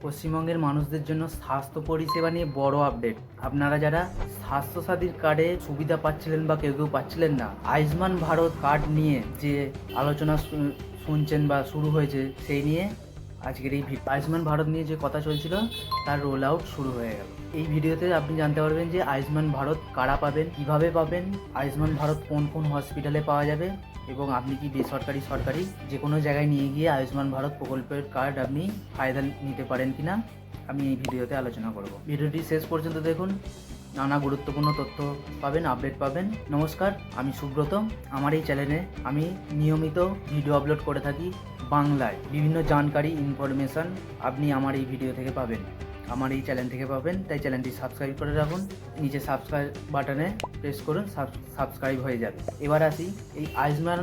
পশ্চিমবঙ্গের মানুষদের জন্য স্বাস্থ্য পরিষেবা নিয়ে বড় আপডেট। আপনারা যারা স্বাস্থ্যসাথীর কার্ডে সুবিধা পাচ্ছিলেন বা কেউ পাচ্ছিলেন না, আয়ুষ্মান ভারত কার্ড নিয়ে যে আলোচনা শুনছেন বা শুরু হয়েছে, সেই নিয়ে আজকের এই আয়ুষ্মান ভারত নিয়ে যে কথা চলছিল তার রোল আউট শুরু হয়ে গেল। এই ভিডিওতে আপনি জানতে পারবেন যে আয়ুষ্মান ভারত কারা পাবেন, কিভাবে পাবেন, আয়ুষ্মান ভারত কোন কোন হসপিটালে পাওয়া যাবে এবং আপনি কি বেসরকারি সরকারি যে কোনো জায়গায় নিয়ে গিয়ে আয়ুষ্মান ভারত প্রকল্পের কার্ড আপনি ফায়দা নিতে পারেন কিনা আমি এই ভিডিওতে আলোচনা করব। ভিডিওটি শেষ পর্যন্ত দেখুন, নানা গুরুত্বপূর্ণ তথ্য পাবেন, আপডেট পাবেন। নমস্কার, আমি সুব্রত। আমার এই চ্যানেলে আমি নিয়মিত ভিডিও আপলোড করে থাকি বাংলায়। বিভিন্ন জানকারি ইনফরমেশান আপনি আমার এই ভিডিও থেকে পাবেন, আমার এই চ্যানেল থেকে পাবেন। তাই চ্যানেলটি সাবস্ক্রাইব করে রাখুন, নিচে সাবস্ক্রাইব বাটনে প্রেস করুন, সাবস্ক্রাইব হয়ে যাবে। এবার আসি এই আয়ুষ্মান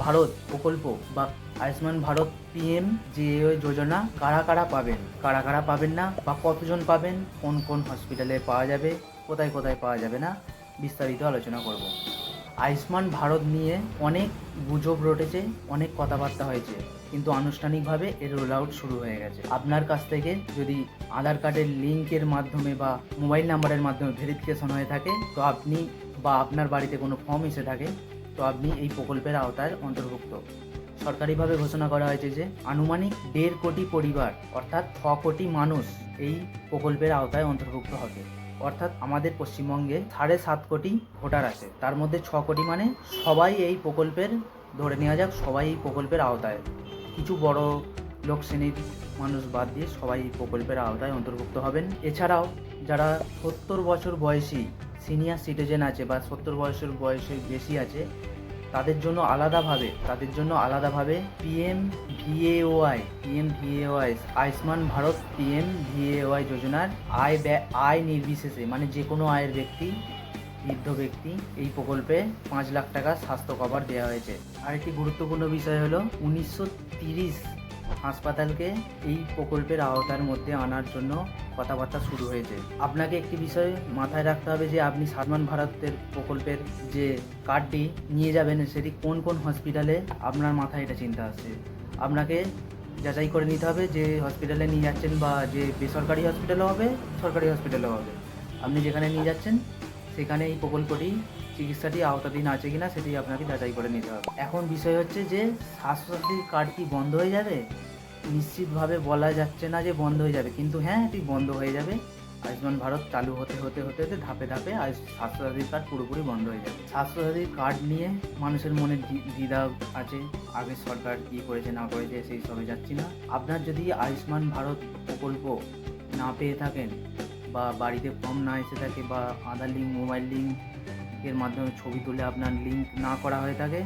ভারত প্রকল্প বা আয়ুষ্মান ভারত পিএম যে যোজনা কারা কারা পাবেন, কারা কারা পাবেন না, বা কতজন পাবেন, কোন কোন হসপিটালে পাওয়া যাবে, কোথায় কোথায় পাওয়া যাবে না, বিস্তারিত আলোচনা করব। আয়ুষ্মান ভারত নিয়ে অনেক গুজব রটেছে, অনেক কথাবার্তা হয়েছে, কিন্তু আনুষ্ঠানিকভাবে এর রোল আউট শুরু হয়ে গেছে। আপনার কাছ থেকে যদি আধার কার্ডের লিঙ্কের মাধ্যমে বা মোবাইল নাম্বারের মাধ্যমে ভেরিফিকেশন হয়ে থাকে, তো আপনি বা আপনার বাড়িতে কোনো ফর্ম এসে থাকে, তো আপনি এই প্রকল্পের আওতায় অন্তর্ভুক্ত। সরকারিভাবে ঘোষণা করা হয়েছে যে আনুমানিক 1.5 কোটি পরিবার অর্থাৎ 6 কোটি মানুষ এই প্রকল্পের আওতায় অন্তর্ভুক্ত হবে। অর্থাৎ আমাদের পশ্চিমবঙ্গে 7.5 কোটি ভোটার আছে, তার মধ্যে 6 কোটি মানে সবাই এই প্রকল্পের, ধরে নেওয়া যাক সবাই এই প্রকল্পের আওতায়, কিছু বড় লোক শ্রেণীর মানুষ বাদ দিয়ে সবাই এই প্রকল্পের আওতায় অন্তর্ভুক্ত হবেন। এছাড়াও যারা 70 বছর বয়সী সিনিয়র সিটিজেন আছে বা 70 বছর বয়সে বেশি আছে, তাদের জন্য আলাদাভাবে পিএমভিএওয়াই আয়ুষ্মান ভারত পিএমভিএওয়াই যোজনার আয় নির্বিশেষে, মানে যে কোনো আয়ের ব্যক্তি, বৃদ্ধ ব্যক্তি, এই প্রকল্পে 5 লাখ টাকা স্বাস্থ্য কভার দেওয়া হয়েছে। আরেকটি গুরুত্বপূর্ণ বিষয় হলো 1930 হাসপাতালকে এই প্রকল্পের আওতার মধ্যে আনার জন্য কথাবার্তা শুরু হয়েছে। আপনাকে একটি বিষয় মাথায় রাখতে হবে যে আপনি আয়ুষ্মান ভারতের প্রকল্পের যে কার্ডটি নিয়ে যাবেন, সেটি কোন কোন হসপিটালে, আপনার মাথায় এটা চিন্তা আসছে। আপনাকে যাচাই করে নিতে হবে যে হসপিটালে নিয়ে যাচ্ছেন, বা যে বেসরকারি হসপিটালও হবে, সরকারি হসপিটালও হবে, আপনি যেখানে নিয়ে যাচ্ছেন সেখানে এই প্রকল্পটি, চিকিৎসাটি আওতাধীন আছে কিনা সেটি আপনাকে যাচাই করে নিতে হবে। এখন বিষয় হচ্ছে যে স্বাস্থ্যসাথীর কার্ড কি বন্ধ হয়ে যাবে? নিশ্চিতভাবে বলা যাচ্ছে না যে বন্ধ হয়ে যাবে, কিন্তু হ্যাঁ, এটি বন্ধ হয়ে যাবে। আয়ুষ্মান ভারত চালু হতে ধাপে ধাপে স্বাস্থ্যসাথীর কার্ড পুরোপুরি বন্ধ হয়ে যাবে। স্বাস্থ্যসাথীর কার্ড নিয়ে মানুষের মনে দ্বিধা আছে, আগের সরকার কী করেছে না করেছে সেই সবে যাচ্ছি না। আপনার যদি আয়ুষ্মান ভারত প্রকল্প না পেয়ে থাকেন, বা বাড়িতে ফর্ম না এসে থাকে, বা আধার লিঙ্ক, মোবাইল লিঙ্কের মাধ্যমে ছবি তুলে আপনার লিঙ্ক না করা হয়ে থাকে,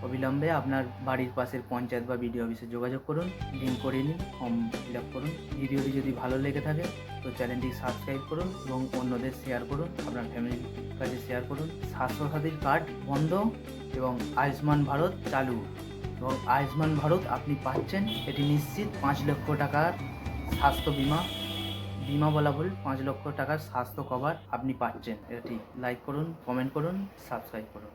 অবিলম্বে আপনার বাড়ির পাশের পঞ্চায়েত বা বিডিও অফিসে যোগাযোগ করুন, লিঙ্ক করে নিন, ফর্ম ফিল আপ করুন। ভিডিওটি যদি ভালো লেগে থাকে তো চ্যানেলটি সাবস্ক্রাইব করুন এবং অন্যদের শেয়ার করুন, আপনার ফ্যামিলির কাছে শেয়ার করুন। স্বাস্থ্যসাথীর কার্ড বন্ধ এবং আয়ুষ্মান ভারত চালু, এবং আয়ুষ্মান ভারত আপনি পাচ্ছেন, এটি নিশ্চিত। 5 লক্ষ টাকার স্বাস্থ্য বিমা বলা ভুল, 5 লক্ষ টাকার স্বাস্থ্য কভার আপনি পাচ্ছেন। এটি লাইক করুন, কমেন্ট করুন, সাবস্ক্রাইব করুন।